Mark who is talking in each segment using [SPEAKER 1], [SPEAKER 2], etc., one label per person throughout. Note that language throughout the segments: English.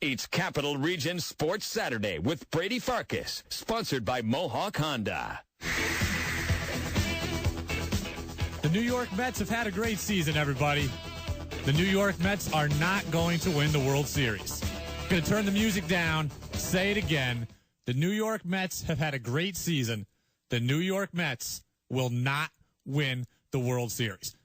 [SPEAKER 1] It's Capital Region Sports Saturday with Brady Farkas, sponsored by Mohawk Honda.
[SPEAKER 2] The New York Mets have had a great season, everybody. The New York Mets are not going to win the World Series. I'm going to turn the music down, say it again. The New York Mets have had a great season. The New York Mets will not win the World Series.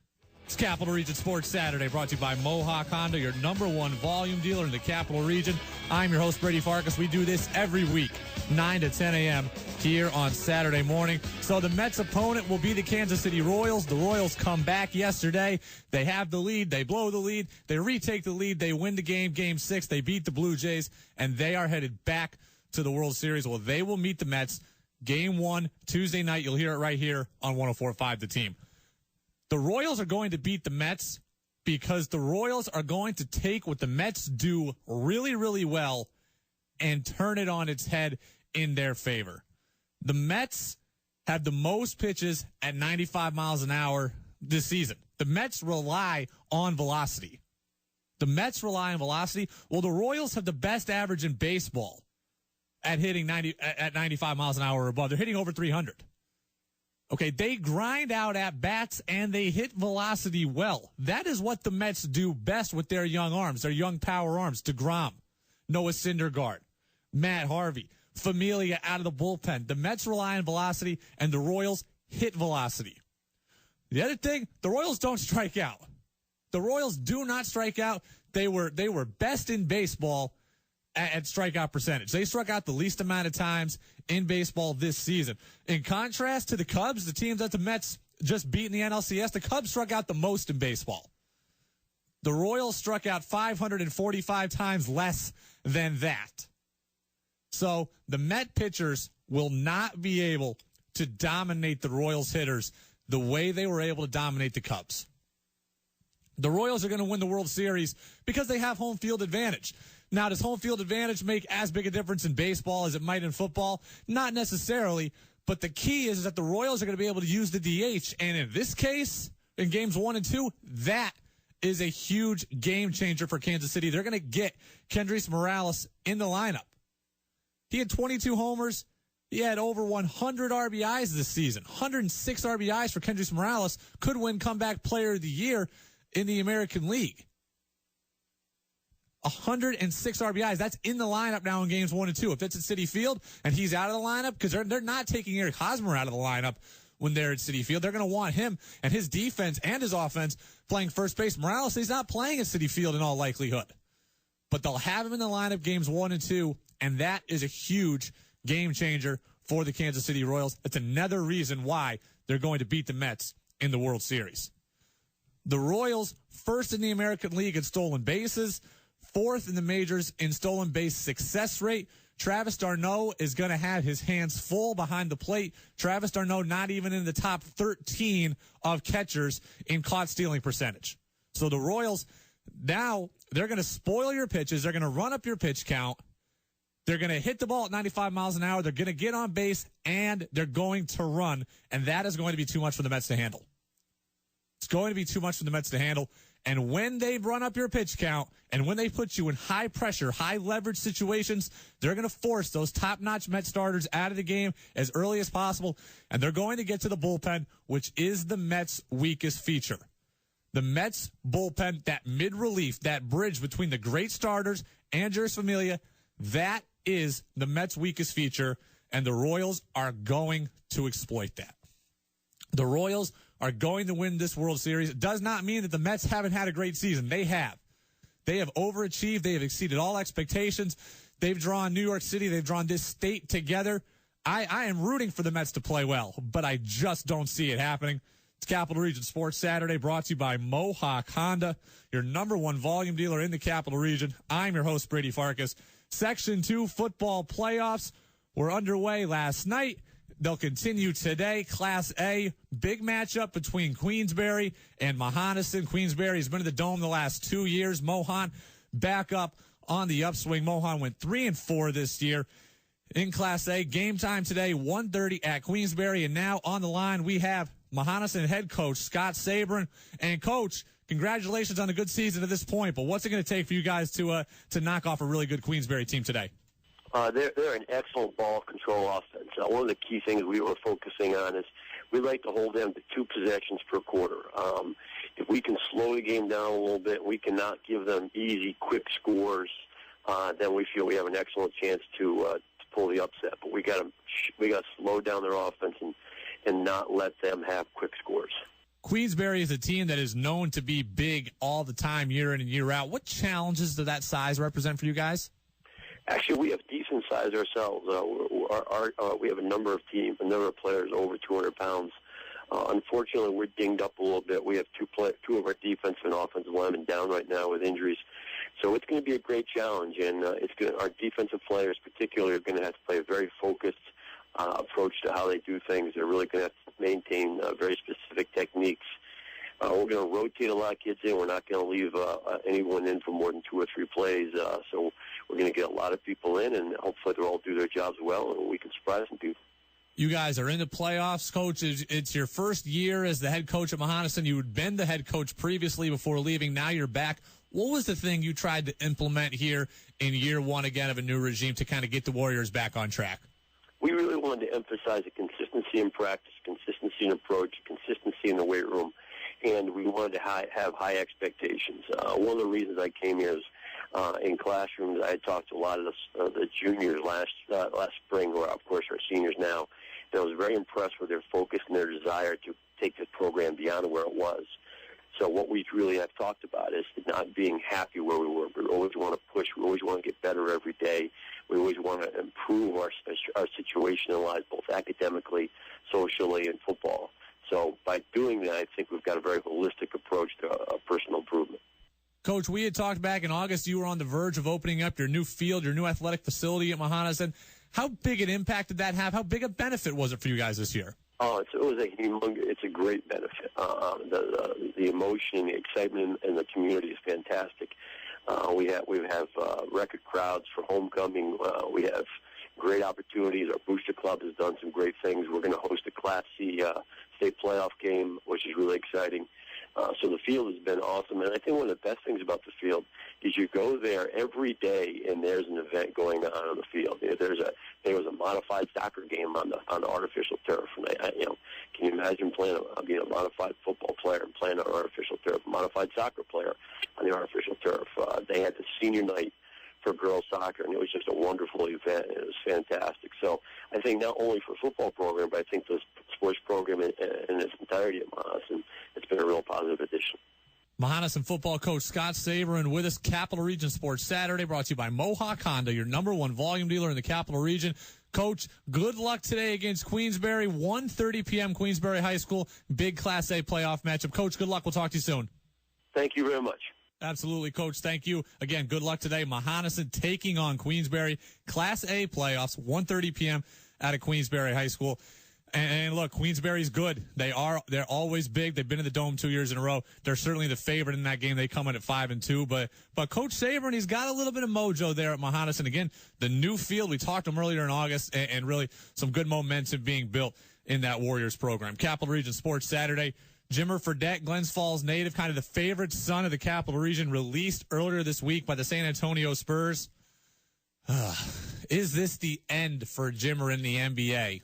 [SPEAKER 2] It's Capital Region Sports Saturday, brought to you by Mohawk Honda, your number one volume dealer in the Capital Region. I'm your host, Brady Farkas. We do this every week, 9 to 10 a.m. here on Saturday morning. So the Mets' opponent will be the Kansas City Royals. The Royals come back yesterday. They have the lead. They blow the lead. They retake the lead. They win the game, Game 6. They beat the Blue Jays, and they are headed back to the World Series. Well, they will meet the Mets Game 1, Tuesday night. You'll hear it right here on 104.5 The Team. The Royals are going to beat the Mets because the Royals are going to take what the Mets do really, really well and turn it on its head in their favor. The Mets have the most pitches at 95 miles an hour this season. The Mets rely on velocity. Well, the Royals have the best average in baseball at hitting 95 miles an hour or above. They're hitting over 300. Okay, they grind out at bats and they hit velocity well. That is what the Mets do best with their young arms, their young power arms. DeGrom, Noah Syndergaard, Matt Harvey, Familia out of the bullpen. The Mets rely on velocity and the Royals hit velocity. The other thing, the Royals don't strike out. The Royals do not strike out. They were best in baseball at strikeout percentage. They struck out the least amount of times in baseball this season. In contrast to the Cubs, the teams that the Mets just beat in the NLCS, the Cubs struck out the most in baseball. The Royals struck out 545 times less than that. So the Met pitchers will not be able to dominate the Royals hitters the way they were able to dominate the Cubs. The Royals are going to win the World Series because they have home field advantage. Now, does home field advantage make as big a difference in baseball as it might in football? Not necessarily, but the key is that the Royals are going to be able to use the DH, and in this case, in games 1 and 2, that is a huge game changer for Kansas City. They're going to get Kendrys Morales in the lineup. He had 22 homers. He had over 100 RBIs this season. 106 RBIs for Kendrys Morales. Could win Comeback Player of the Year in the American League. 106 RBIs. That's in the lineup now in games 1 and 2. If it's at Citi Field and he's out of the lineup, because they're not taking Eric Hosmer out of the lineup when they're at Citi Field. They're going to want him and his defense and his offense playing first base. Morales, he's not playing at Citi Field in all likelihood. But they'll have him in the lineup games 1 and 2, and that is a huge game changer for the Kansas City Royals. That's another reason why they're going to beat the Mets in the World Series. The Royals, first in the American League in stolen bases, fourth in the majors in stolen base success rate. Travis d'Arnaud is going to have his hands full behind the plate. Travis d'Arnaud not even in the top 13 of catchers in caught stealing percentage. So the Royals, now they're going to spoil your pitches. They're going to run up your pitch count. They're going to hit the ball at 95 miles an hour. They're going to get on base, and they're going to run, and that is going to be too much for the Mets to handle. It's going to be too much for the Mets to handle. And when they run up your pitch count and when they put you in high pressure, high leverage situations, they're going to force those top-notch Mets starters out of the game as early as possible. And they're going to get to the bullpen, which is the Mets' weakest feature. The Mets bullpen, that mid-relief, that bridge between the great starters and Jeurys Familia, that is the Mets' weakest feature. And the Royals are going to exploit that. The Royals are going to win this World Series. It does not mean that the Mets haven't had a great season. They have. They have overachieved. They have exceeded all expectations. They've drawn New York City. They've drawn this state together. I am rooting for the Mets to play well, but I just don't see it happening. It's Capital Region Sports Saturday, brought to you by Mohawk Honda, your number one volume dealer in the Capital Region. I'm your host, Brady Farkas. Section 2 football playoffs were underway last night. They'll continue today. Class A, big matchup between Queensbury and Mohonasen. Queensbury has been in the Dome the last 2 years. Mohon back up on the upswing. Mohon went 3-4 this year in Class A. Game time today, 1:30 at Queensbury. And now on the line we have Mohonasen head coach Scott Sabrin. And, Coach, congratulations on a good season to this point. But what's it going to take for you guys to knock off a really good Queensbury team today?
[SPEAKER 3] They're an excellent ball control offense. One of the key things we were focusing on is we like to hold them to 2 possessions per quarter. If we can slow the game down a little bit, we cannot give them easy, quick scores, then we feel we have an excellent chance to pull the upset. But we got to slow down their offense and not let them have quick scores.
[SPEAKER 2] Queensbury is a team that is known to be big all the time, year in and year out. What challenges does that size represent for you guys?
[SPEAKER 3] Actually, we have decent size ourselves. We have a number of players over 200 pounds. Unfortunately, we're dinged up a little bit. We have two of our defensive and offensive linemen down right now with injuries. So it's going to be a great challenge, and our defensive players particularly are going to have to play a very focused approach to how they do things. They're really going to have to maintain very specific techniques. We're going to rotate a lot of kids in. We're not going to leave anyone in for more than 2 or 3 plays. So we're going to get a lot of people in, and hopefully they'll all do their jobs well, and we can surprise some people.
[SPEAKER 2] You guys are in the playoffs, Coach. It's your first year as the head coach at Mohonasen. You had been the head coach previously before leaving. Now you're back. What was the thing you tried to implement here in year one again of a new regime to kind of get the Warriors back on track?
[SPEAKER 3] We really wanted to emphasize a consistency in practice, consistency in approach, consistency in the weight room, and we wanted to have high expectations. One of the reasons I came here is in classrooms, I had talked to a lot of the juniors last spring, who are, of course, are seniors now, and I was very impressed with their focus and their desire to take this program beyond where it was. So what we really have talked about is not being happy where we were. We always want to push. We always want to get better every day. We always want to improve our situation in life, both academically, socially, and football. So by doing that, I think we've got a very holistic approach to personal improvement.
[SPEAKER 2] Coach, we had talked back in August. You were on the verge of opening up your new field, your new athletic facility at Mohonasen. How big an impact did that have? How big a benefit was it for you guys this year?
[SPEAKER 3] Oh, it's a great benefit. The emotion, the excitement in the community is fantastic. We have record crowds for homecoming. We have great opportunities. Our booster club has done some great things. We're going to host a Class C state playoff game, which is really exciting. So the field has been awesome, and I think one of the best things about the field is you go there every day, and there's an event going on the field. There was a modified soccer game on the artificial turf, and can you imagine being a modified football player and playing on artificial turf, a modified soccer player on the artificial turf? They had the senior night for girls soccer, and it was just a wonderful event. It was fantastic. So I think not only for football program, but I think the sports program in its entirety at Mohonasen, it's been a real positive addition.
[SPEAKER 2] Mohonasen football coach Scott Saverin with us. Capital Region Sports Saturday, brought to you by Mohawk Honda, your #1 volume dealer in the Capital Region. Coach, good luck today against Queensbury, 1:30 p.m. Queensbury High School, big Class A playoff matchup. Coach, good luck. We'll talk to you soon.
[SPEAKER 3] Thank you very much.
[SPEAKER 2] Absolutely, Coach. Thank you. Again, good luck today. Mohonasen taking on Queensbury. Class A playoffs, 1:30 p.m. out of Queensbury High School. And look, Queensbury's good. They're always big. They've been in the Dome 2 years in a row. They're certainly the favorite in that game. They come in at 5-2. But Coach Saverin, he's got a little bit of mojo there at Mohonasen. Again, the new field, we talked to him earlier in August, and really some good momentum being built in that Warriors program. Capital Region Sports Saturday. Jimmer Fredette, Glens Falls native, kind of the favorite son of the Capital Region, released earlier this week by the San Antonio Spurs. Is this the end for Jimmer in the NBA?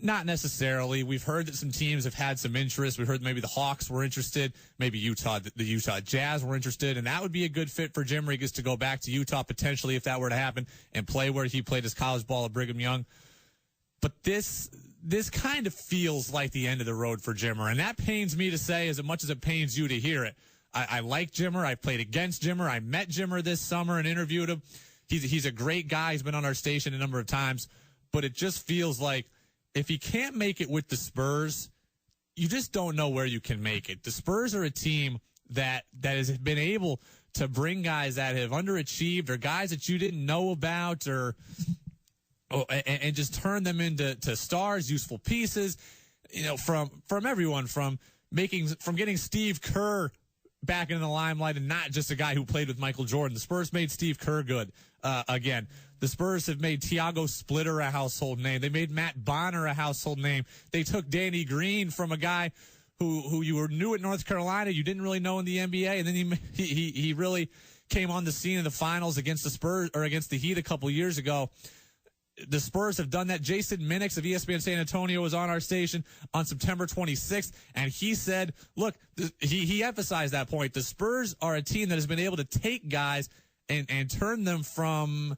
[SPEAKER 2] Not necessarily. We've heard that some teams have had some interest. We heard maybe the Hawks were interested, maybe the Utah Jazz were interested, and that would be a good fit for Jimmer. He gets to go back to Utah potentially if that were to happen and play where he played his college ball at Brigham Young. But this kind of feels like the end of the road for Jimmer, and that pains me to say as much as it pains you to hear it. I like Jimmer. I played against Jimmer. I met Jimmer this summer and interviewed him. He's a great guy. He's been on our station a number of times, but it just feels like if he can't make it with the Spurs, you just don't know where you can make it. The Spurs are a team that has been able to bring guys that have underachieved or guys that you didn't know about and just turn them into stars, useful pieces, from everyone, from getting Steve Kerr back in the limelight and not just a guy who played with Michael Jordan. The Spurs made Steve Kerr good again. The Spurs have made Tiago Splitter a household name. They made Matt Bonner a household name. They took Danny Green from a guy who you were new at North Carolina, you didn't really know in the NBA, and then he really came on the scene in the finals against the Spurs or against the Heat a couple years ago. The Spurs have done that. Jason Minix of ESPN San Antonio was on our station on September 26th, and he said, look, he emphasized that point. The Spurs are a team that has been able to take guys and turn them from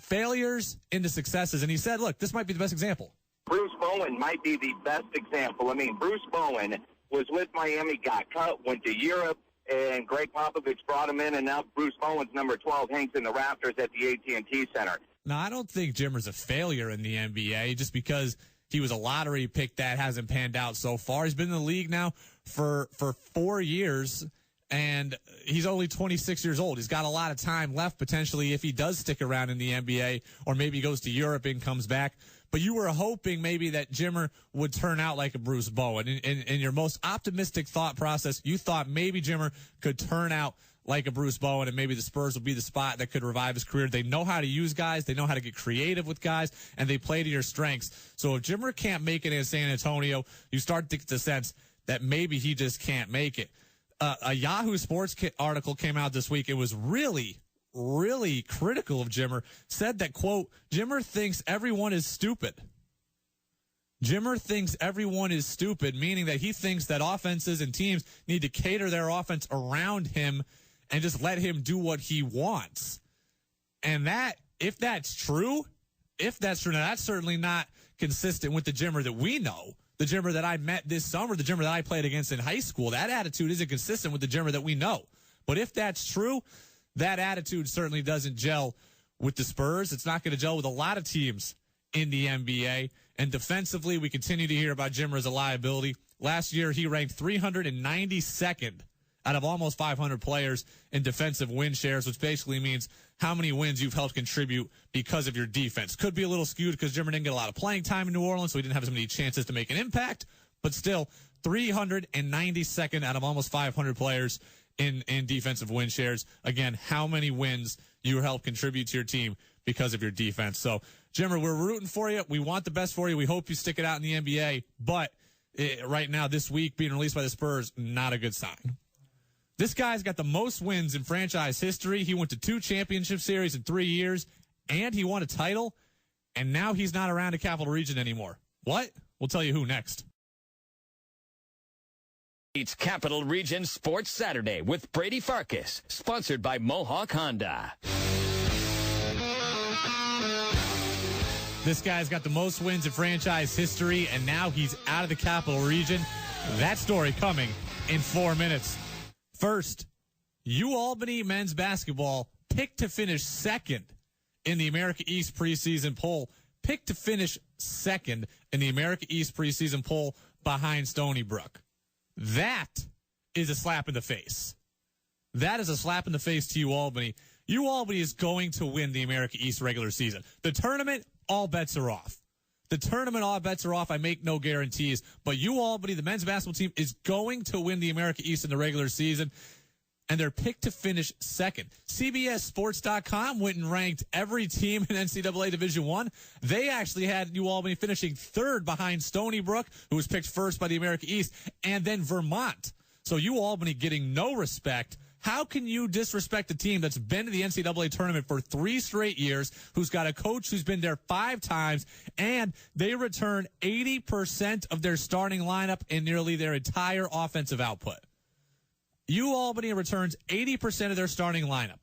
[SPEAKER 2] failures into successes. And he said, look, this might be the best example.
[SPEAKER 4] Bruce Bowen might be the best example. I mean, Bruce Bowen was with Miami, got cut, went to Europe, and Greg Popovich brought him in, and now Bruce Bowen's number 12 hangs in the rafters at the AT&T Center.
[SPEAKER 2] Now, I don't think Jimmer's a failure in the NBA just because he was a lottery pick that hasn't panned out so far. He's been in the league now for 4 years, and he's only 26 years old. He's got a lot of time left potentially if he does stick around in the NBA, or maybe he goes to Europe and comes back. But you were hoping maybe that Jimmer would turn out like a Bruce Bowen. In your most optimistic thought process, you thought maybe Jimmer could turn out like a Bruce Bowen, and maybe the Spurs would be the spot that could revive his career. They know how to use guys. They know how to get creative with guys, and they play to your strengths. So if Jimmer can't make it in San Antonio, you start to get the sense that maybe he just can't make it. A Yahoo Sports article came out this week. It was really critical of Jimmer, said that, quote, Jimmer thinks everyone is stupid. Jimmer thinks everyone is stupid, meaning that he thinks that offenses and teams need to cater their offense around him and just let him do what he wants. And that, if that's true, now that's certainly not consistent with the Jimmer that we know. The Jimmer that I met this summer, the Jimmer that I played against in high school, that attitude isn't consistent with the Jimmer that we know. But if that's true, that attitude certainly doesn't gel with the Spurs. It's not going to gel with a lot of teams in the NBA. And defensively, we continue to hear about Jimmer as a liability. Last year, he ranked 392nd out of almost 500 players in defensive win shares, which basically means how many wins you've helped contribute because of your defense. Could be a little skewed because Jimmer didn't get a lot of playing time in New Orleans, so he didn't have as many chances to make an impact. But still, 392nd out of almost 500 players in defensive win shares. Again, how many wins you help contribute to your team because of your defense. So, Jimmer, we're rooting for you. We want the best for you. We hope you stick it out in the NBA. But right now, this week, being released by the Spurs, not a good sign. This guy's got the most wins in franchise history. He went to 2 championship series in 3 years, and he won a title, and now he's not around the Capital Region anymore. What? We'll tell you who next.
[SPEAKER 1] It's Capital Region Sports Saturday with Brady Farkas, sponsored by Mohawk Honda.
[SPEAKER 2] This guy's got the most wins in franchise history, and now he's out of the Capital Region. That story coming in 4 minutes. First, UAlbany men's basketball picked to finish second in the America East preseason poll. Picked to finish second in the America East preseason poll behind Stony Brook. That is a slap in the face. That is a slap in the face to UAlbany. UAlbany is going to win the America East regular season. The tournament, all bets are off. The tournament, all bets are off. I make no guarantees. But UAlbany, the men's basketball team, is going to win the America East in the regular season. And they're picked to finish second. CBSSports.com went and ranked every team in NCAA Division I. They actually had UAlbany finishing third behind Stony Brook, who was picked first by the America East, and then Vermont. So UAlbany getting no respect. How can you disrespect a team that's been to the NCAA tournament for 3 straight years, who's got a coach who's been there 5 times, and they return 80% of their starting lineup and nearly their entire offensive output? UAlbany returns 80% of their starting lineup,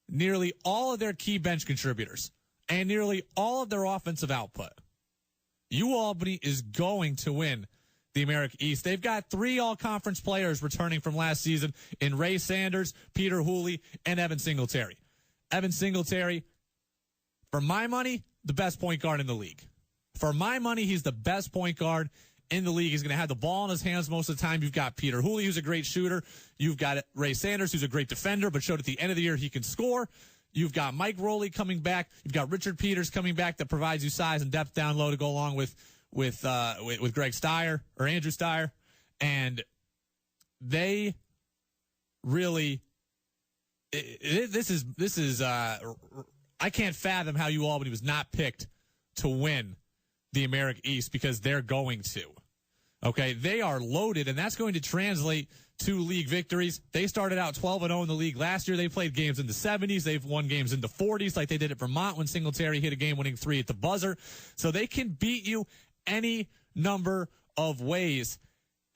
[SPEAKER 2] nearly all of their key bench contributors, and nearly all of their offensive output. UAlbany is going to win the America East. They've got 3 all-conference players returning from last season in Ray Sanders, Peter Hooley, and Evan Singletary. Evan Singletary, for my money, the best point guard in the league. For my money, he's the best point guard in the league. He's going to have the ball in his hands most of the time. You've got Peter Hooley, who's a great shooter. You've got Ray Sanders, who's a great defender, but showed at the end of the year he can score. You've got Mike Rowley coming back. You've got Richard Peters coming back that provides you size and depth down low to go along with Greg Steyer or Andrew Steyer. And they really, this is I can't fathom how UAlbany was not picked to win the America East because they're going to. Okay, they are loaded, and that's going to translate to league victories. They started out 12-0 in the league last year. They played games in the 70s. They've won games in the 40s like they did at Vermont when Singletary hit a game-winning 3 at the buzzer. So they can beat you any number of ways,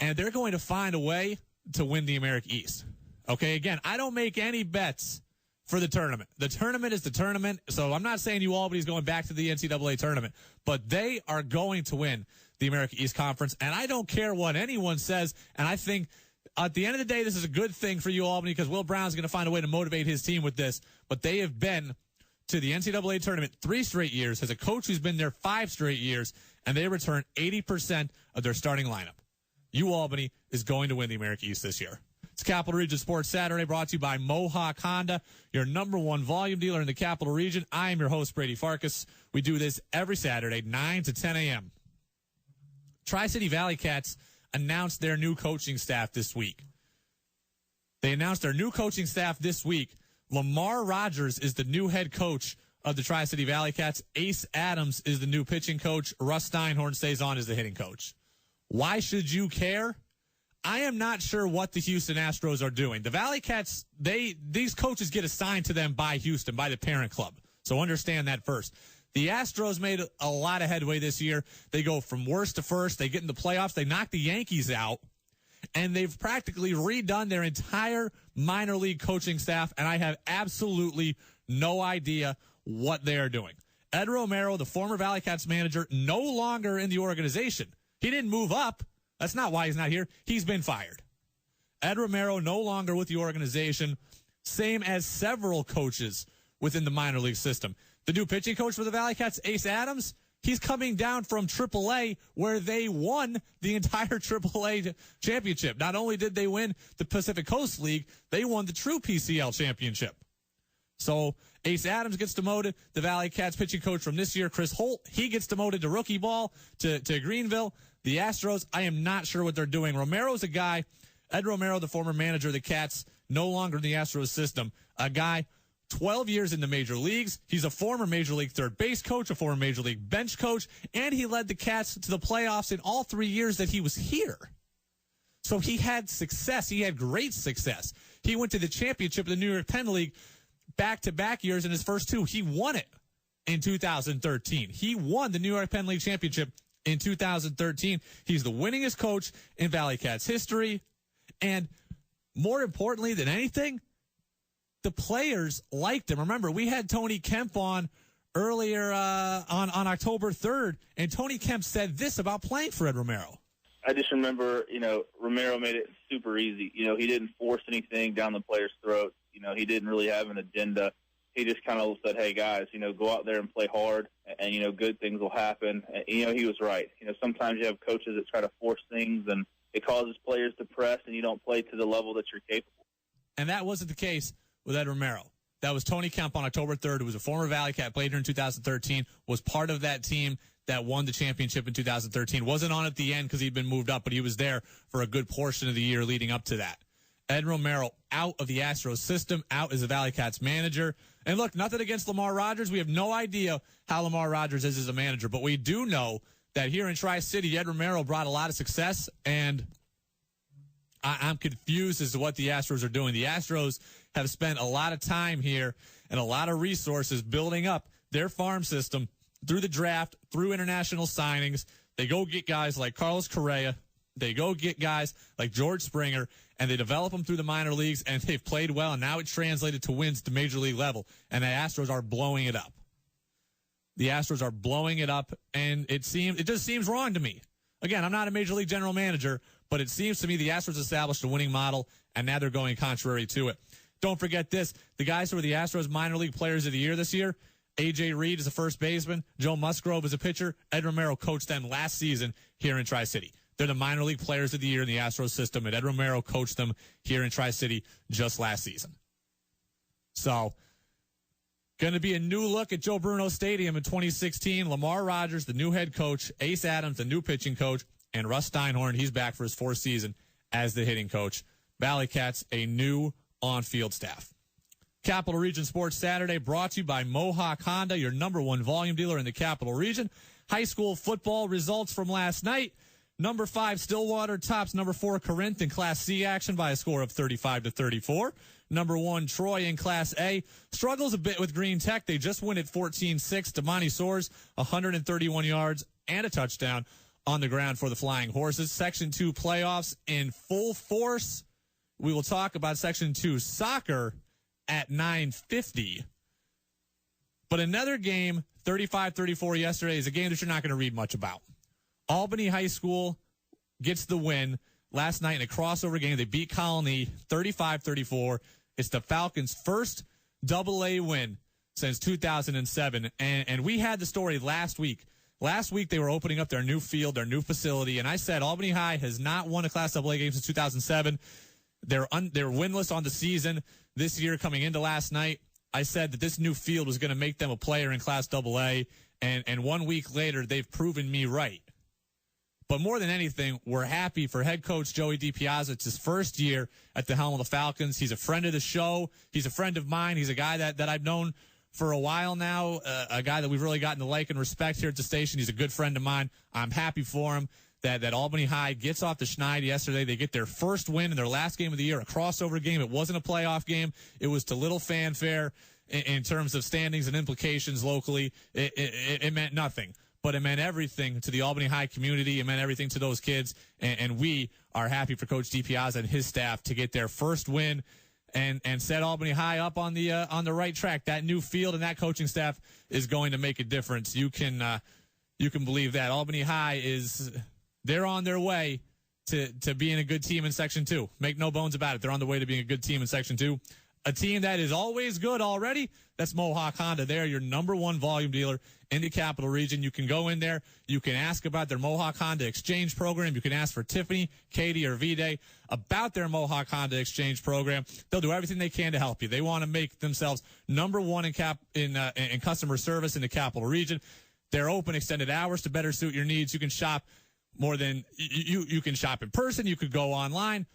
[SPEAKER 2] and they're going to find a way to win the America East. Okay, again, I don't make any bets for the tournament. The tournament is the tournament, so I'm not saying UAlbany's going back to the NCAA tournament, but they are going to win the America East Conference, and I don't care what anyone says, and I think at the end of the day, this is a good thing for UAlbany because Will Brown's going to find a way to motivate his team with this, but they have been to the NCAA tournament 3 straight years, has a coach who's been there 5 straight years, and they return 80% of their starting lineup. UAlbany is going to win the America East this year. It's Capital Region Sports Saturday, brought to you by Mohawk Honda, your #1 volume dealer in the Capital Region. I am your host, Brady Farkas. We do this every Saturday, 9 to 10 a.m. Tri-City ValleyCats announced their new coaching staff this week. They announced their new coaching staff this week. Lamar Rogers is the new head coach of the Tri-City ValleyCats. Ace Adams is the new pitching coach. Russ Steinhorn stays on as the hitting coach. Why should you care? I am not sure what the Houston Astros are doing. The ValleyCats, these coaches get assigned to them by Houston, by the parent club. So understand that first. The Astros made a lot of headway this year. They go from worst to first. They get in the playoffs. They knock the Yankees out. And they've practically redone their entire minor league coaching staff, and I have absolutely no idea what they are doing. Ed Romero, the former ValleyCats manager, no longer in the organization. He didn't move up. That's not why he's not here. He's been fired. Ed Romero no longer with the organization, same as several coaches within the minor league system. The new pitching coach for the ValleyCats, Ace Adams, he's coming down from AAA where they won the entire AAA championship. Not only did they win the Pacific Coast League, they won the true PCL championship. So Ace Adams gets demoted. The ValleyCats pitching coach from this year, Chris Holt, he gets demoted to rookie ball to Greenville. The Astros, I am not sure what they're doing. Romero's a guy, Ed Romero, the former manager of the Cats, no longer in the Astros system, a guy 12 years in the major leagues. He's a former major league third base coach, a former major league bench coach, and he led the Cats to the playoffs in all 3 years that he was here. So he had success. He had great success. He went to the championship of the New York Penn League back-to-back years in his first 2. He won it in 2013. He won the New York Penn League championship in 2013. He's the winningest coach in ValleyCats history. And more importantly than anything, the players liked him. Remember, we had Tony Kemp on earlier on October 3rd, and Tony Kemp said this about playing for Ed Romero.
[SPEAKER 5] I just remember, Romero made it super easy. He didn't force anything down the players' throats. He didn't really have an agenda. He just kind of said, hey, guys, go out there and play hard, and, good things will happen. And, he was right. Sometimes you have coaches that try to force things, and it causes players to press, and you don't play to the level that you're capable.
[SPEAKER 2] And that wasn't the case with Ed Romero. That was Tony Kemp on October 3rd, who was a former ValleyCat, played here in 2013, was part of that team that won the championship in 2013. Wasn't on at the end because he'd been moved up, but he was there for a good portion of the year leading up to that. Ed Romero out of the Astros system, out as a ValleyCats manager. And look, nothing against Lamar Rogers. We have no idea how Lamar Rogers is as a manager, but we do know that here in Tri-City, Ed Romero brought a lot of success, and I'm confused as to what the Astros are doing. The Astros have spent a lot of time here and a lot of resources building up their farm system through the draft, through international signings. They go get guys like Carlos Correa. They go get guys like George Springer, and they develop them through the minor leagues, and they've played well, and now it's translated to wins to major league level, and the Astros are blowing it up. The Astros are blowing it up, and it just seems wrong to me. Again, I'm not a major league general manager, but it seems to me the Astros established a winning model, and now they're going contrary to it. Don't forget this. The guys who are the Astros minor league players of the year this year, A.J. Reed is a first baseman, Joe Musgrove is a pitcher, Ed Romero coached them last season here in Tri-City. They're the minor league players of the year in the Astros system, and Ed Romero coached them here in Tri-City just last season. So, going to be a new look at Joe Bruno Stadium in 2016. Lamar Rogers, the new head coach, Ace Adams, the new pitching coach, and Russ Steinhorn, he's back for his 4th season as the hitting coach. ValleyCats, a new on-field staff. Capital Region Sports Saturday brought to you by Mohawk Honda, your #1 volume dealer in the Capital Region. High school football results from last night. Number 5, Stillwater tops number 4, Corinth in Class C action by a score of 35-34. Number 1, Troy in Class A struggles a bit with Green Tech. They just win at 14-6. Damani Soares, 131 yards and a touchdown on the ground for the Flying Horses. Section 2 playoffs in full force. We will talk about Section 2 soccer at 9:50. But another game, 35-34 yesterday, is a game that you're not going to read much about. Albany High School gets the win last night in a crossover game. They beat Colony 35-34. It's the Falcons' first AA win since 2007. And we had the story last week. Last week, they were opening up their new field, their new facility, and I said Albany High has not won a Class AA game since 2007. They're winless on the season this year coming into last night. I said that this new field was going to make them a player in Class AA, and 1 week later, they've proven me right. But more than anything, we're happy for head coach Joey DiPiazza. It's his first year at the helm of the Falcons. He's a friend of the show. He's a friend of mine. He's a guy that I've known for a while now, a guy that we've really gotten to like and respect here at the station. He's a good friend of mine. I'm happy for him that Albany High gets off the schneid yesterday. They get their first win in their last game of the year, a crossover game. It wasn't a playoff game. It was to little fanfare in terms of standings and implications locally. It meant nothing. But it meant everything to the Albany High community. It meant everything to those kids. And we are happy for Coach DiPiazza and his staff to get their first win and set Albany High up on the right track. That new field and that coaching staff is going to make a difference. You can believe that. Albany High they're on their way to being a good team in Section 2. Make no bones about it. They're on the way to being a good team in Section 2. A team that is always good already, that's Mohawk Honda. They're your number 1 volume dealer in the Capital Region. You can go in there. You can ask about their Mohawk Honda exchange program. You can ask for Tiffany, Katie, or V-Day about their Mohawk Honda exchange program. They'll do everything they can to help you. They want to make themselves number 1 in customer service in the Capital Region. They're open extended hours to better suit your needs. You can shop more than you can shop in person. You could go online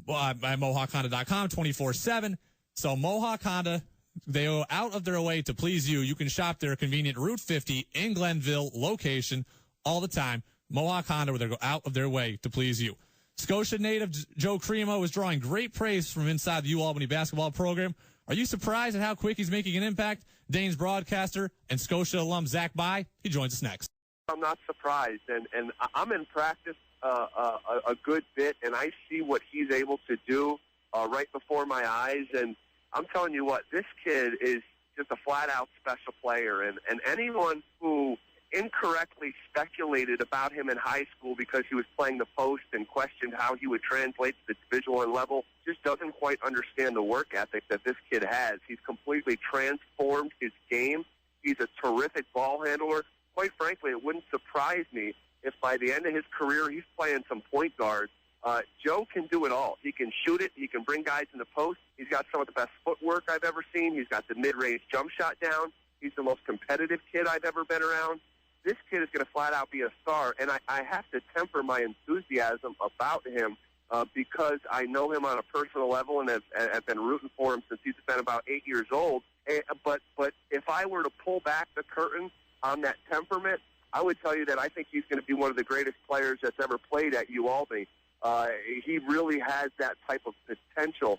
[SPEAKER 2] at MohawkHonda.com 24/7. So Mohawk Honda, they go out of their way to please you. You can shop their convenient Route 50 in Glenville location all the time. Mohawk Honda, where they go out of their way to please you. Scotia native Joe Cremo is drawing great praise from inside the UAlbany basketball program. Are you surprised at how quick he's making an impact? Dane's broadcaster and Scotia alum Zach By, he joins us next.
[SPEAKER 3] I'm not surprised, and I'm in practice a good bit, and I see what he's able to do right before my eyes, and I'm telling you what, this kid is just a flat-out special player, and anyone who incorrectly speculated about him in high school because he was playing the post and questioned how he would translate to the Division I level just doesn't quite understand the work ethic that this kid has. He's completely transformed his game. He's a terrific ball handler. Quite frankly, it wouldn't surprise me if by the end of his career he's playing some point guard. Joe can do it all. He can shoot it. He can bring guys in the post. He's got some of the best footwork I've ever seen. He's got the mid-range jump shot down. He's the most competitive kid I've ever been around. This kid is going to flat out be a star, and I have to temper my enthusiasm about him because I know him on a personal level and have been rooting for him since he's been about 8 years old. But if I were to pull back the curtain on that temperament, I would tell you that I think he's going to be one of the greatest players that's ever played at UAlbany. He really has that type of potential.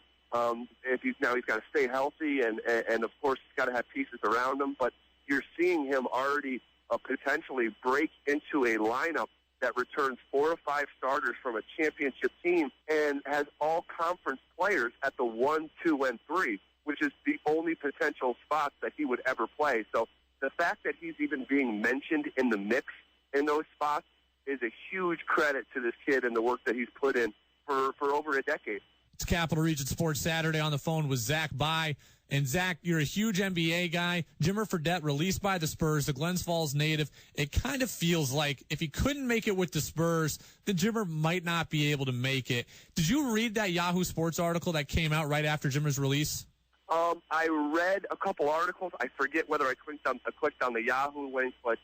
[SPEAKER 3] He's got to stay healthy, and of course he's got to have pieces around him. But you're seeing him already potentially break into a lineup that returns 4 or 5 starters from a championship team and has all conference players at the 1, 2, and 3, which is the only potential spots that he would ever play. So the fact that he's even being mentioned in the mix in those spots is a huge credit to this kid and the work that he's put in for over a decade.
[SPEAKER 2] It's Capital Region Sports Saturday. On the phone with Zach By. And Zach, you're a huge NBA guy. Jimmer Fredette released by the Spurs, the Glens Falls native. It kind of feels like if he couldn't make it with the Spurs, then Jimmer might not be able to make it. Did you read that Yahoo Sports article that came out right after Jimmer's release?
[SPEAKER 3] I read a couple articles. I forget whether I clicked on the Yahoo link, but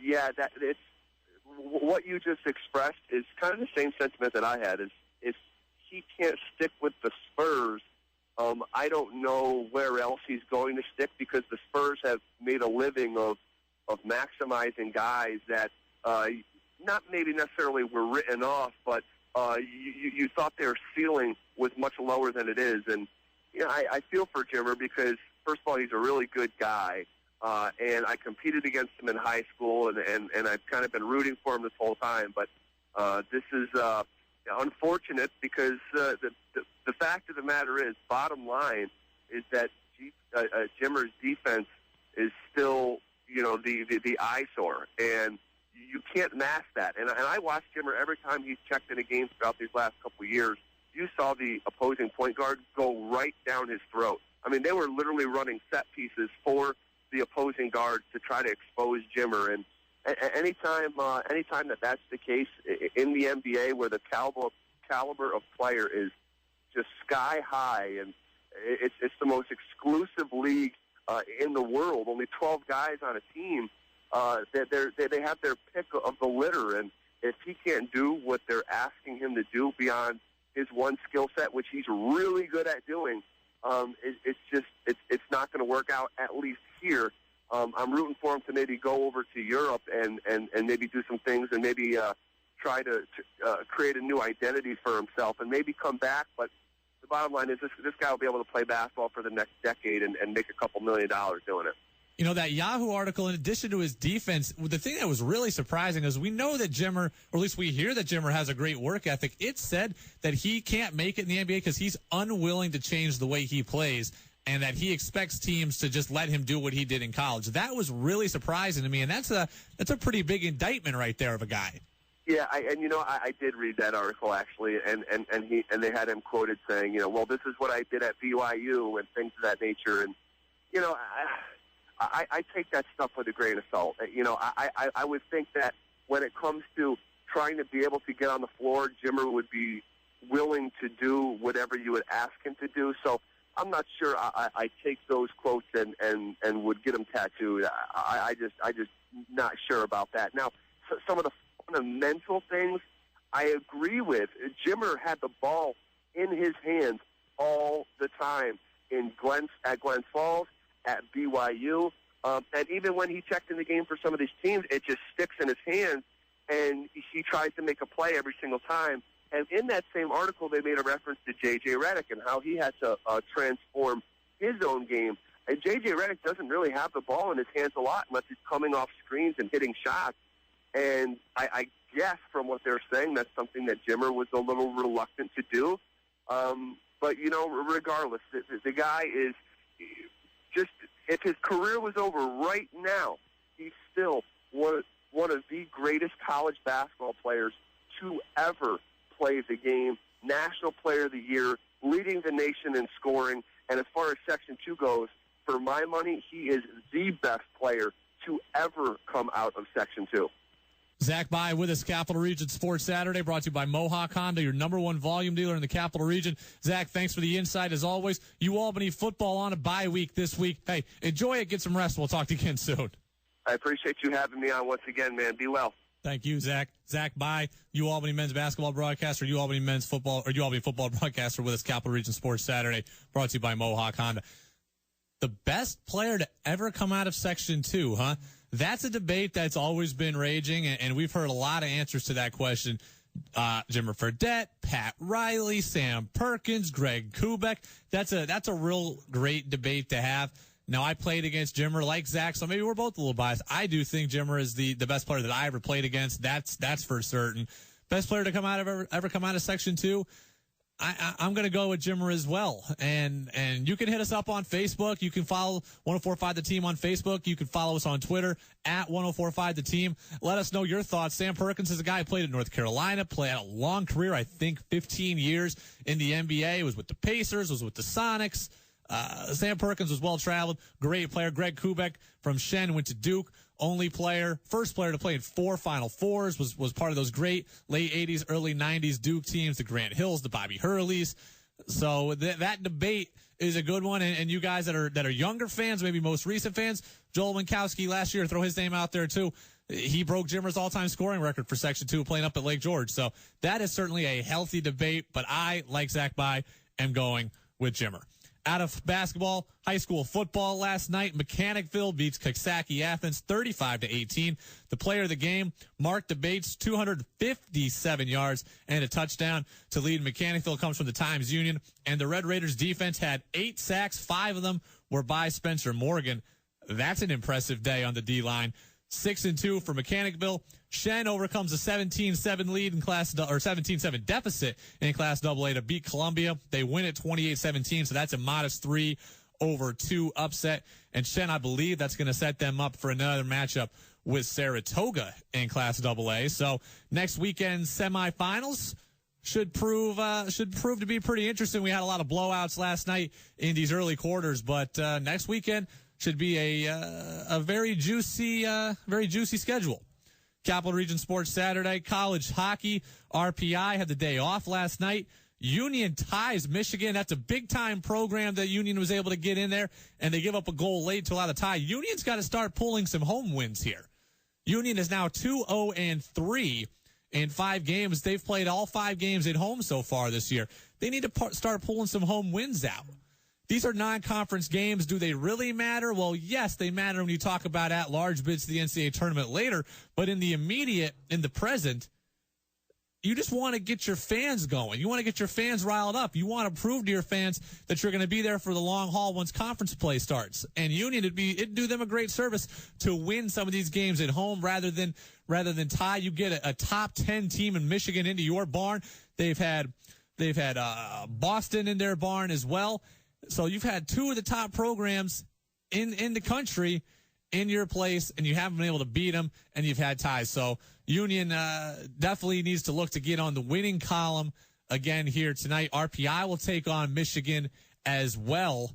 [SPEAKER 3] yeah, it's what you just expressed is kind of the same sentiment that I had. Is if he can't stick with the Spurs, I don't know where else he's going to stick because the Spurs have made a living of maximizing guys that not maybe necessarily were written off, but you thought their ceiling was much lower than it is. And I feel for Jimmer because, first of all, he's a really good guy. And I competed against him in high school, and I've kind of been rooting for him this whole time. But this is unfortunate because the fact of the matter is, bottom line, is that Jimmer's defense is still, the eyesore, and you can't mask that. And I watched Jimmer every time he's checked in a game throughout these last couple of years. You saw the opposing point guard go right down his throat. I mean, they were literally running set pieces for the opposing guards to try to expose Jimmer. And anytime that's the case in the NBA, where the caliber of player is just sky high, and it's the most exclusive league in the world. Only 12 guys on a team. They have their pick of the litter, and if he can't do what they're asking him to do beyond his one skill set, which he's really good at doing, it's not going to work out, at least here. I'm rooting for him to maybe go over to Europe and maybe do some things and maybe try to create a new identity for himself and maybe come back. But the bottom line is this guy will be able to play basketball for the next decade and make a couple $1 million doing it.
[SPEAKER 2] That Yahoo article, in addition to his defense, the thing that was really surprising is we know that Jimmer, or at least we hear that Jimmer has a great work ethic. It said that he can't make it in the NBA because he's unwilling to change the way he plays, and that he expects teams to just let him do what he did in college. That was really surprising to me, and that's a pretty big indictment right there of a guy.
[SPEAKER 3] Yeah, I did read that article actually, and they had him quoted saying, well, this is what I did at BYU and things of that nature, and I take that stuff with a grain of salt. I would think that when it comes to trying to be able to get on the floor, Jimmer would be willing to do whatever you would ask him to do. So I'm not sure I take those quotes and would get them tattooed. I just not sure about that. Now, some of the fundamental things I agree with. Jimmer had the ball in his hands all the time at Glens Falls, at BYU, and even when he checked in the game for some of these teams, it just sticks in his hands, and he tries to make a play every single time. And in that same article, they made a reference to J.J. Redick and how he had to transform his own game. And J.J. Redick doesn't really have the ball in his hands a lot unless he's coming off screens and hitting shots. And I guess from what they're saying, that's something that Jimmer was a little reluctant to do. But, regardless, the guy is just, if his career was over right now, he's still one of the greatest college basketball players to ever play the game, National Player of the Year, leading the nation in scoring. And as far as Section 2 goes, for my money, he is the best player to ever come out of Section 2.
[SPEAKER 2] Zach Byers with us, Capital Region Sports Saturday, brought to you by Mohawk Honda, your #1 volume dealer in the Capital Region. Zach, thanks for the insight as always. UAlbany football on a bye week this week. Hey, enjoy it, get some rest. We'll talk to you again soon.
[SPEAKER 3] I appreciate you having me on once again, man. Be well.
[SPEAKER 2] Thank you, Zach. Zach Byers, UAlbany men's basketball broadcaster, UAlbany men's football, or UAlbany football broadcaster with us, Capital Region Sports Saturday, brought to you by Mohawk Honda. The best player to ever come out of Section 2, huh? That's a debate that's always been raging, and we've heard a lot of answers to that question. Jimmer Fredette, Pat Riley, Sam Perkins, Greg Kubek. That's a real great debate to have. Now, I played against Jimmer like Zach, so maybe we're both a little biased. I do think Jimmer is the best player that I ever played against. That's for certain. Best player to come out of ever come out of Section 2. I'm going to go with Jimmer as well. And you can hit us up on Facebook. You can follow 1045 The Team on Facebook. You can follow us on Twitter at 1045 The Team. Let us know your thoughts. Sam Perkins is a guy who played at North Carolina, played a long career, I think 15 years in the NBA. Was with the Pacers, was with the Sonics. Sam Perkins was well-traveled, great player. Greg Kubek from Shen went to Duke, first player to play in 4 Final Fours, was part of those great late 80s, early 90s Duke teams, the Grant Hills, the Bobby Hurleys. So that debate is a good one. And you guys that are younger fans, maybe most recent fans, Joel Minkowski last year, throw his name out there too. He broke Jimmer's all-time scoring record for Section 2 playing up at Lake George. So that is certainly a healthy debate, but I, like Zach Byers, am going with Jimmer. Out of basketball, high school football last night, Mechanicville beats Coxsackie Athens 35-18. The player of the game, Mark DeBates, 257 yards and a touchdown to lead. Mechanicville comes from the Times Union, and the Red Raiders defense had 8 sacks. 5 of them were by Spencer Morgan. That's an impressive day on the D-line. 6-2 for Mechanicville. Shen overcomes a 17-7 lead in Class, or 17-7 deficit in Class AA to beat Columbia. They win at 28-17, so that's a modest 3-2 upset. And Shen, I believe that's going to set them up for another matchup with Saratoga in Class AA. So next weekend's semifinals should prove to be pretty interesting. We had a lot of blowouts last night in these early quarters, but next weekend should be a very juicy schedule. Capital Region Sports Saturday, college hockey. RPI had the day off last night. Union ties Michigan. That's a big-time program that Union was able to get in there, and they give up a goal late to allow the tie. Union's got to start pulling some home wins here. Union is now 2-0-3 in 5 games. They've played all 5 games at home so far this year. They need to start pulling some home wins out. These are non-conference games. Do they really matter? Well, yes, they matter when you talk about at-large bids to the NCAA tournament later. But in the immediate, in the present, you just want to get your fans going. You want to get your fans riled up. You want to prove to your fans that you're going to be there for the long haul once conference play starts. And Union, it'd do them a great service to win some of these games at home rather than tie. You get a top 10 team in Michigan into your barn. They've had Boston in their barn as well. So you've had 2 of the top programs in the country in your place, and you haven't been able to beat them, and you've had ties. So Union definitely needs to look to get on the winning column again here tonight. RPI will take on Michigan as well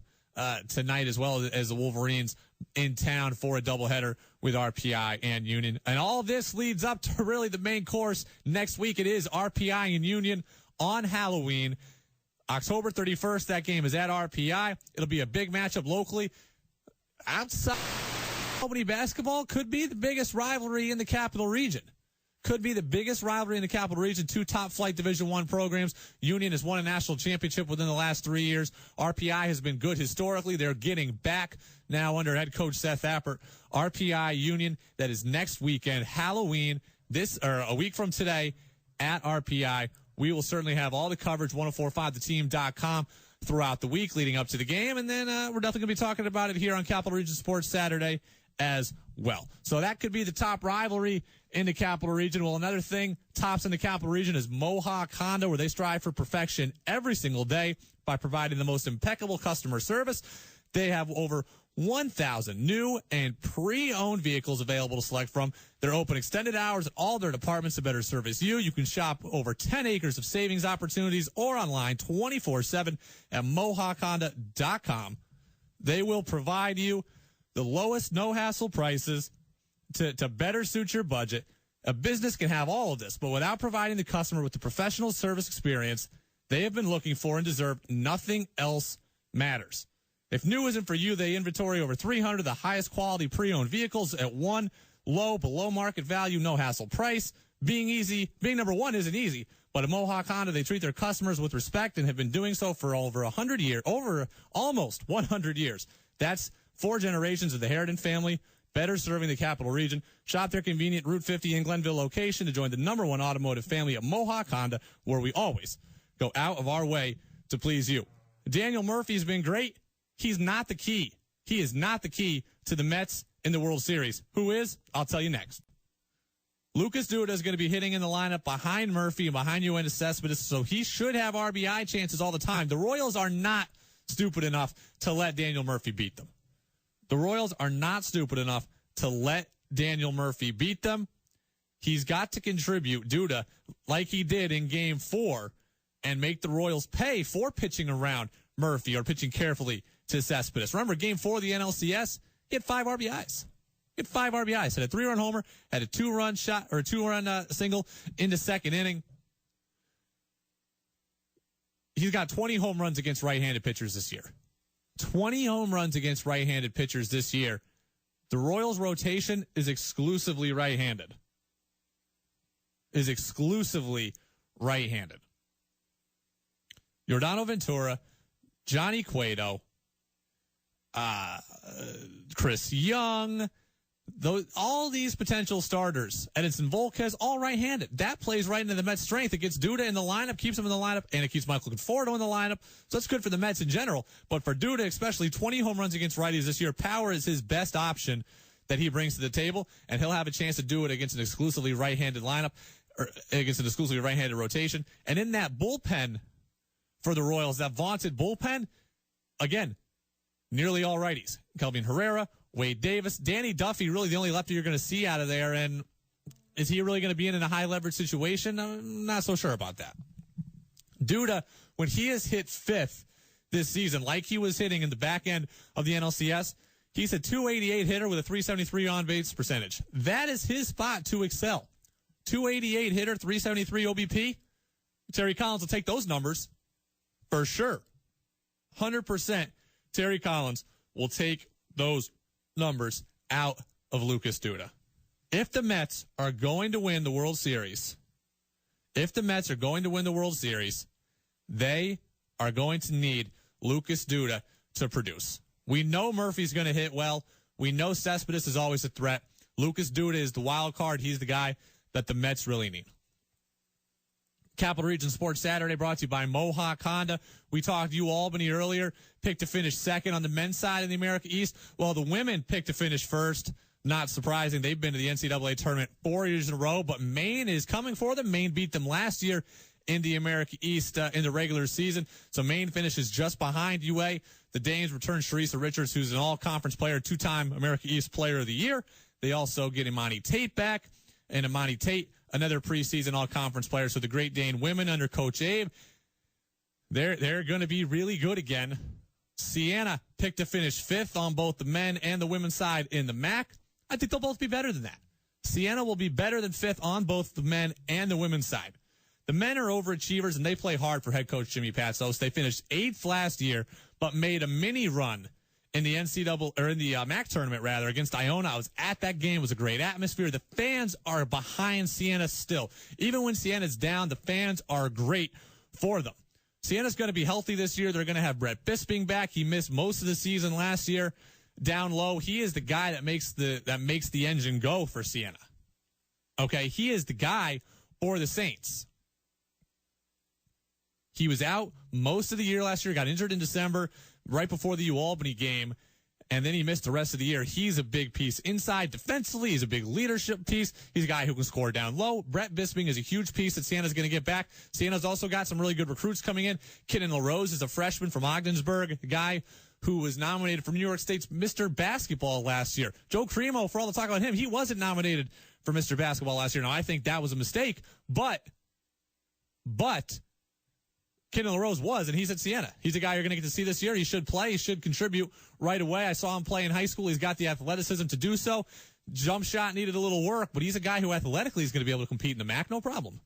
[SPEAKER 2] tonight, as well as the Wolverines in town for a doubleheader with RPI and Union. And all of this leads up to really the main course. Next week it is RPI and Union on Halloween. October 31st, that game is at RPI. It'll be a big matchup locally. Outside Albany basketball could be the biggest rivalry in the Capital Region. Could be the biggest rivalry in the Capital Region. 2 top-flight Division I programs. Union has won a national championship within the last 3 years. RPI has been good historically. They're getting back now under head coach Seth Appert. RPI Union, that is next weekend, Halloween, a week from today at RPI. We will certainly have all the coverage, 1045theteam.com, throughout the week leading up to the game. And then we're definitely going to be talking about it here on Capital Region Sports Saturday as well. So that could be the top rivalry in the Capital Region. Well, another thing tops in the Capital Region is Mohawk Honda, where they strive for perfection every single day by providing the most impeccable customer service. They have over 1,000 new and pre-owned vehicles available to select from. They're open extended hours at all their departments to better service you. You can shop over 10 acres of savings opportunities or online 24/7 at mohawkhonda.com. They will provide you the lowest no-hassle prices to better suit your budget. A business can have all of this, but without providing the customer with the professional service experience they have been looking for and deserve, nothing else matters. If new isn't for you, they inventory over 300 of the highest quality pre-owned vehicles at one low, below market value, no hassle price. Being number one isn't easy, but at Mohawk Honda, they treat their customers with respect and have been doing so for over almost 100 years. That's 4 generations of the Harridan family, better serving the Capital Region. Shop their convenient Route 50 in Glenville location to join the #1 automotive family at Mohawk Honda, where we always go out of our way to please you. Daniel Murphy's been great. He's not the key. He is not the key to the Mets in the World Series. Who is? I'll tell you next. Lucas Duda is going to be hitting in the lineup behind Murphy and behind Yoenis Cespedes, so he should have RBI chances all the time. The Royals are not stupid enough to let Daniel Murphy beat them. The Royals are not stupid enough to let Daniel Murphy beat them. He's got to contribute, Duda, like he did in Game 4, and make the Royals pay for pitching around Murphy or pitching carefully to Cespedes. Remember, Game 4 of the NLCS, he had 5 RBIs. Had a 3-run homer, had a 2-run shot or a 2-run single in the second inning. He's got 20 home runs against right-handed pitchers this year. 20 home runs against right-handed pitchers this year. The Royals' rotation is exclusively right-handed. Giordano Ventura Johnny Cueto, Chris Young, all these potential starters, Edinson Volquez, all right-handed. That plays right into the Mets' strength. It gets Duda in the lineup, keeps him in the lineup, and it keeps Michael Conforto in the lineup. So that's good for the Mets in general. But for Duda, especially 20 home runs against righties this year, power is his best option that he brings to the table, and he'll have a chance to do it against an exclusively right-handed lineup, or against an exclusively right-handed rotation. And in that bullpen for the Royals, that vaunted bullpen, again, nearly all righties. Kelvin Herrera, Wade Davis, Danny Duffy, really the only lefty you're going to see out of there. And is he really going to be in a high leverage situation? I'm not so sure about that. Duda, when he has hit fifth this season, like he was hitting in the back end of the NLCS, he's a 288 hitter with a 373 on base percentage. That is his spot to excel. 288 hitter, 373 OBP. Terry Collins will take those numbers for sure. 100% Terry Collins will take those numbers out of Lucas Duda. If the Mets are going to win the World Series, they are going to need Lucas Duda to produce. We know Murphy's going to hit well. We know Cespedes is always a threat. Lucas Duda is the wild card. He's the guy that the Mets really need. Capital Region Sports Saturday brought to you by Mohawk Honda. We talked UAlbany earlier, picked to finish second on the men's side in the America East, while the women picked to finish first. Not surprising. They've been to the NCAA tournament 4 years in a row, but Maine is coming for them. Maine beat them last year in the America East in the regular season. So Maine finishes just behind UA. The Danes return Sharissa Richards, who's an all-conference player, two-time America East Player of the Year. They also get Imani Tate back, and Imani Tate, another preseason all-conference player. So the Great Dane women under Coach Abe, they're going to be really good again. Siena picked to finish fifth on both the men and the women's side in the MAC. I think they'll both be better than that. Siena will be better than fifth on both the men and the women's side. The men are overachievers, and they play hard for head coach Jimmy Patsos. They finished eighth last year, but made a mini run in the MAC tournament rather against Iona. I was at that game. It was a great atmosphere. The fans are behind Siena still. Even when Siena's down, the fans are great for them. Siena's going to be healthy this year. They're going to have Brett Bisping back. He missed most of the season last year down low. He is the guy that makes the engine go for Siena. Okay, he is the guy for the Saints. He was out most of the year last year, got injured in December, right before the UAlbany game, and then he missed the rest of the year. He's a big piece inside defensively. He's a big leadership piece. He's a guy who can score down low. Brett Bisping is a huge piece that Siena's going to get back. Siena's also got some really good recruits coming in. Kidden LaRose is a freshman from Ogdensburg, a guy who was nominated for New York State's Mr. Basketball last year. Joe Cremo, for all the talk about him, he wasn't nominated for Mr. Basketball last year. Now, I think that was a mistake, but Kidden LaRose was, and he's at Siena. He's a guy you're going to get to see this year. He should play. He should contribute right away. I saw him play in high school. He's got the athleticism to do so. Jump shot needed a little work, but he's a guy who athletically is going to be able to compete in the MAC. No problem.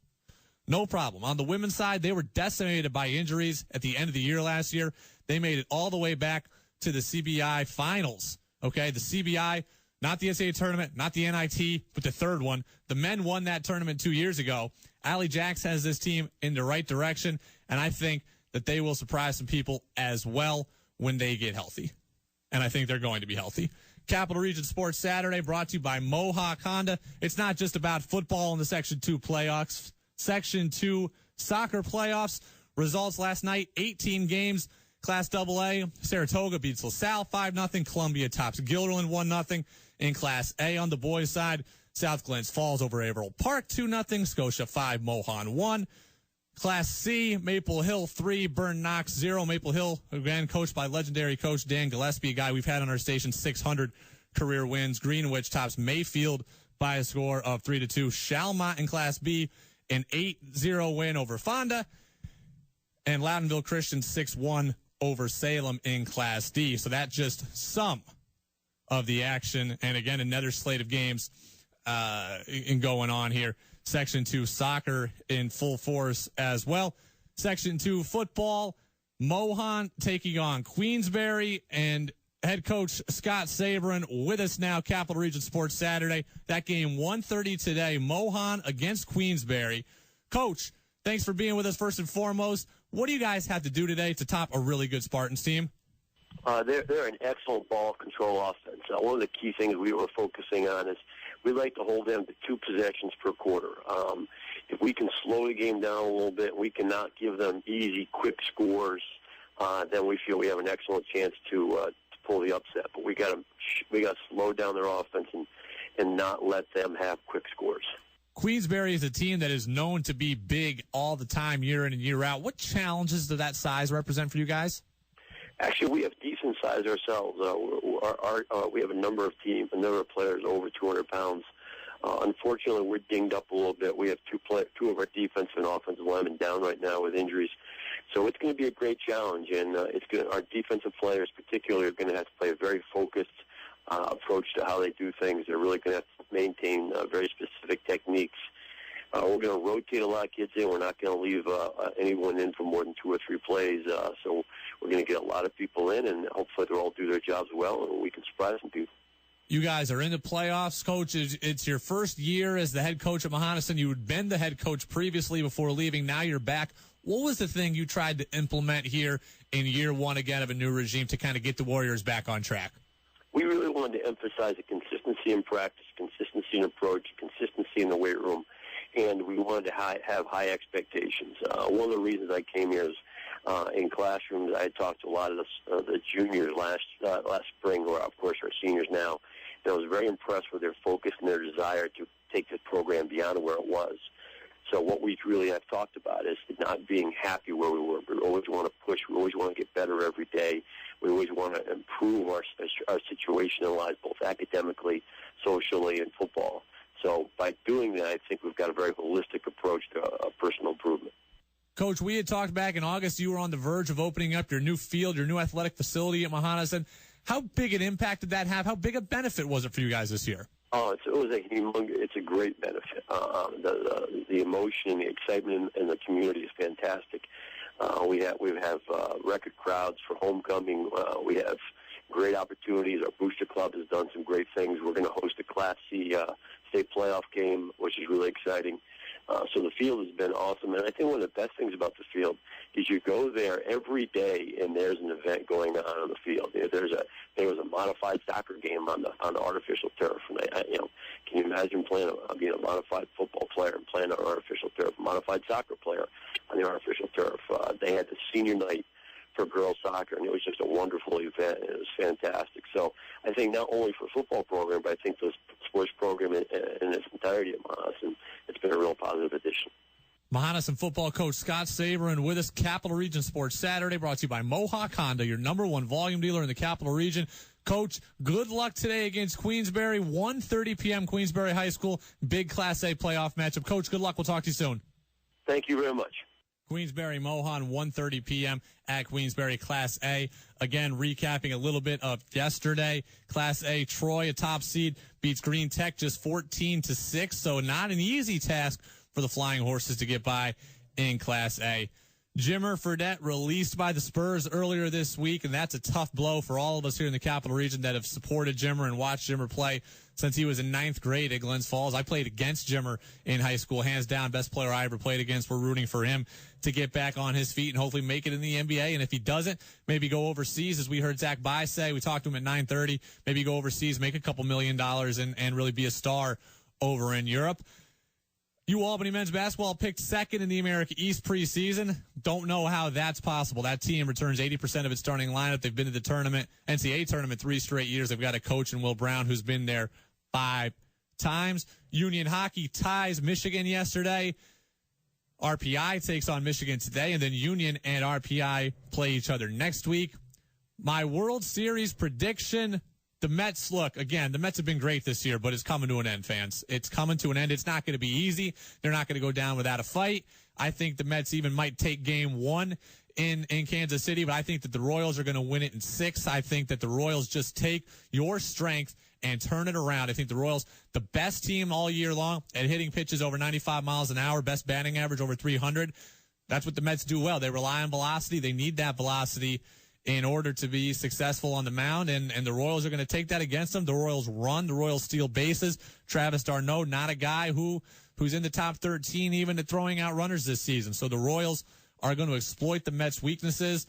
[SPEAKER 2] No problem. On the women's side, they were decimated by injuries at the end of the year last year. They made it all the way back to the CBI finals. Okay, the CBI, not the NCAA tournament, not the NIT, but the third one. The men won that tournament 2 years ago. Allie Jacks has this team in the right direction, and I think that they will surprise some people as well when they get healthy. And I think they're going to be healthy. Capital Region Sports Saturday brought to you by Mohawk Honda. It's not just about football in the Section 2 playoffs. Section 2 soccer playoffs. Results last night, 18 games. Class AA, Saratoga beats LaSalle 5-0. Columbia tops Gilderland 1-0. In Class A on the boys' side, South Glens Falls over Averill Park 2-0. Scotia 5, Mohan 1. Class C, Maple Hill 3, Burn Knox 0. Maple Hill, again, coached by legendary coach Dan Gillespie, a guy we've had on our station, 600 career wins. Greenwich tops Mayfield by a score of 3-2. Shalmont in Class B, an 8-0 win over Fonda. And Loudonville Christian 6-1 over Salem in Class D. So that's just some of the action. And again, another slate of games going on here. Section 2 soccer in full force as well. Section 2 football, Mohan taking on Queensbury, and head coach Scott Sabrin with us now, Capital Region Sports Saturday. That game 1:30 today, Mohan against Queensbury. Coach, thanks for being with us first and foremost. What do you guys have to do today to top a really good Spartans team?
[SPEAKER 3] They're an excellent ball control offense. One of the key things we were focusing on is we like to hold them to 2 possessions per quarter. If we can slow the game down a little bit, we cannot give them easy, quick scores, then we feel we have an excellent chance to pull the upset. But we got to slow down their offense and not let them have quick scores.
[SPEAKER 2] Queensbury is a team that is known to be big all the time, year in and year out. What challenges does that size represent for you guys?
[SPEAKER 3] Actually, we have decent size ourselves. We have a number of players over 200 pounds. Unfortunately, we're dinged up a little bit. We have two of our defensive and offensive linemen down right now with injuries. So it's going to be a great challenge, and our defensive players particularly are going to have to play a very focused approach to how they do things. They're really going to have to maintain very specific techniques. We're going to rotate a lot of kids in. We're not going to leave anyone in for more than 2 or 3 plays. So we're going to get a lot of people in, and hopefully they'll all do their jobs well, and we can surprise some people.
[SPEAKER 2] You guys are in the playoffs, Coach. It's your first year as the head coach at Mohonasen. You had been the head coach previously before leaving. Now you're back. What was the thing you tried to implement here in year 1 again of a new regime to kind of get the Warriors back on track?
[SPEAKER 3] We really wanted to emphasize a consistency in practice, consistency in approach, consistency in the weight room, and we wanted to have high expectations. One of the reasons I came here is in classrooms, I had talked to a lot of the juniors last spring, who are, of course, are seniors now, and I was very impressed with their focus and their desire to take this program beyond where it was. So what we really have talked about is not being happy where we were. We always want to push. We always want to get better every day. We always want to improve our situation in life, both academically, socially, and football. So by doing that, I think we've got a very holistic approach to personal improvement.
[SPEAKER 2] Coach, we had talked back in August. You were on the verge of opening up your new field, your new athletic facility at Mohonasen. How big an impact did that have? How big a benefit was it for you guys this year?
[SPEAKER 3] Oh, it's a great benefit. The emotion, the excitement in the community is fantastic. We have record crowds for homecoming. We have great opportunities. Our booster club has done some great things. We're going to host a Class C state playoff game, which is really exciting. So the field has been awesome, and I think one of the best things about the field is you go there every day, and there's an event going on the field. There was a modified soccer game on the artificial turf, and can you imagine being a modified football player and playing on artificial turf, a modified soccer player on the artificial turf? They had the senior night for girls soccer, and it was just a wonderful event, and it was fantastic. So I think not only for football program, but I think the sports program in its entirety at Mohonasen, it's been a real positive addition.
[SPEAKER 2] Mohonasen football coach Scott Saberin with us. Capital Region Sports Saturday brought to you by Mohawk Honda, your #1 volume dealer in the Capital Region. Coach, good luck today against Queensbury, 1:30 p.m. Queensbury High School, big Class A playoff matchup. Coach, good luck. We'll talk to you soon.
[SPEAKER 3] Thank you very much.
[SPEAKER 2] Queensbury Mohon, 1:30 p.m. at Queensbury Class A. Again, recapping a little bit of yesterday. Class A, Troy, a top seed, beats Green Tech just 14-6. So not an easy task for the Flying Horses to get by in Class A. Jimmer Fredette released by the Spurs earlier this week, and that's a tough blow for all of us here in the Capital Region that have supported Jimmer and watched Jimmer play since he was in 9th grade at Glens Falls. I played against Jimmer in high school, hands down, best player I ever played against. We're rooting for him to get back on his feet and hopefully make it in the NBA. And if he doesn't, maybe go overseas, as we heard Zach Byers say. We talked to him at 9:30. Maybe go overseas, make a couple $1 million and really be a star over in Europe. UAlbany men's basketball picked 2nd in the America East preseason. Don't know how that's possible. That team returns 80% of its starting lineup. They've been to the NCAA tournament 3 straight years. They've got a coach in Will Brown who's been there 5 times. Union hockey ties Michigan yesterday. RPI takes on Michigan today, and then Union and RPI play each other next week. My World Series prediction. The Mets, look, again, the Mets have been great this year, but it's coming to an end, fans. It's coming to an end. It's not going to be easy. They're not going to go down without a fight. I think the Mets even might take game 1 in Kansas City, but I think that the Royals are going to win it in 6. I think that the Royals just take your strength and turn it around. I think the Royals, the best team all year long at hitting pitches over 95 miles an hour, best batting average over 300. That's what the Mets do well. They rely on velocity. They need that velocity in order to be successful on the mound, and the Royals are going to take that against them. The Royals run. The Royals steal bases. Travis d'Arnaud, not a guy who's in the top 13 even at throwing out runners this season. So the Royals are going to exploit the Mets' weaknesses,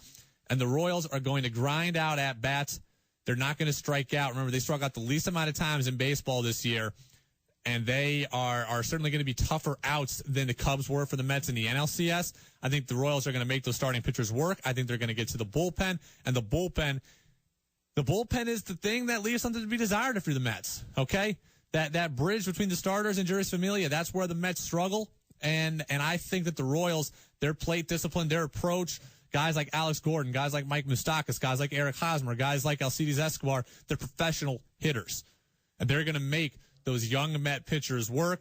[SPEAKER 2] and the Royals are going to grind out at bats. They're not going to strike out. Remember, they struck out the least amount of times in baseball this year, and they are certainly going to be tougher outs than the Cubs were for the Mets in the NLCS. I think the Royals are going to make those starting pitchers work. I think they're going to get to the bullpen, and the bullpen is the thing that leaves something to be desired if you're the Mets, okay? That bridge between the starters and Juris Familia, that's where the Mets struggle, and I think that the Royals, their plate discipline, their approach, guys like Alex Gordon, guys like Mike Moustakas, guys like Eric Hosmer, guys like Alcides Escobar, they're professional hitters, and they're going to make those young Met pitchers work.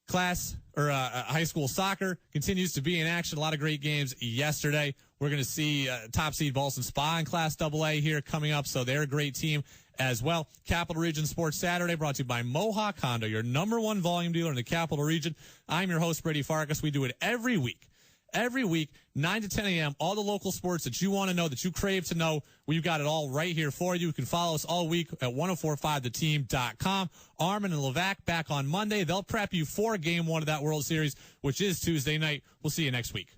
[SPEAKER 2] High school soccer continues to be in action. A lot of great games yesterday. We're going to see top seed Ballston Spa in Class AA here coming up, so they're a great team as well. Capital Region Sports Saturday brought to you by Mohawk Honda, your number one volume dealer in the Capital Region. I'm your host, Brady Farkas. We do it every week. Every week, 9 to 10 a.m., all the local sports that you want to know, that you crave to know, we've got it all right here for you. You can follow us all week at 1045theteam.com. Armin and Levac back on Monday. They'll prep you for Game 1 of that World Series, which is Tuesday night. We'll see you next week.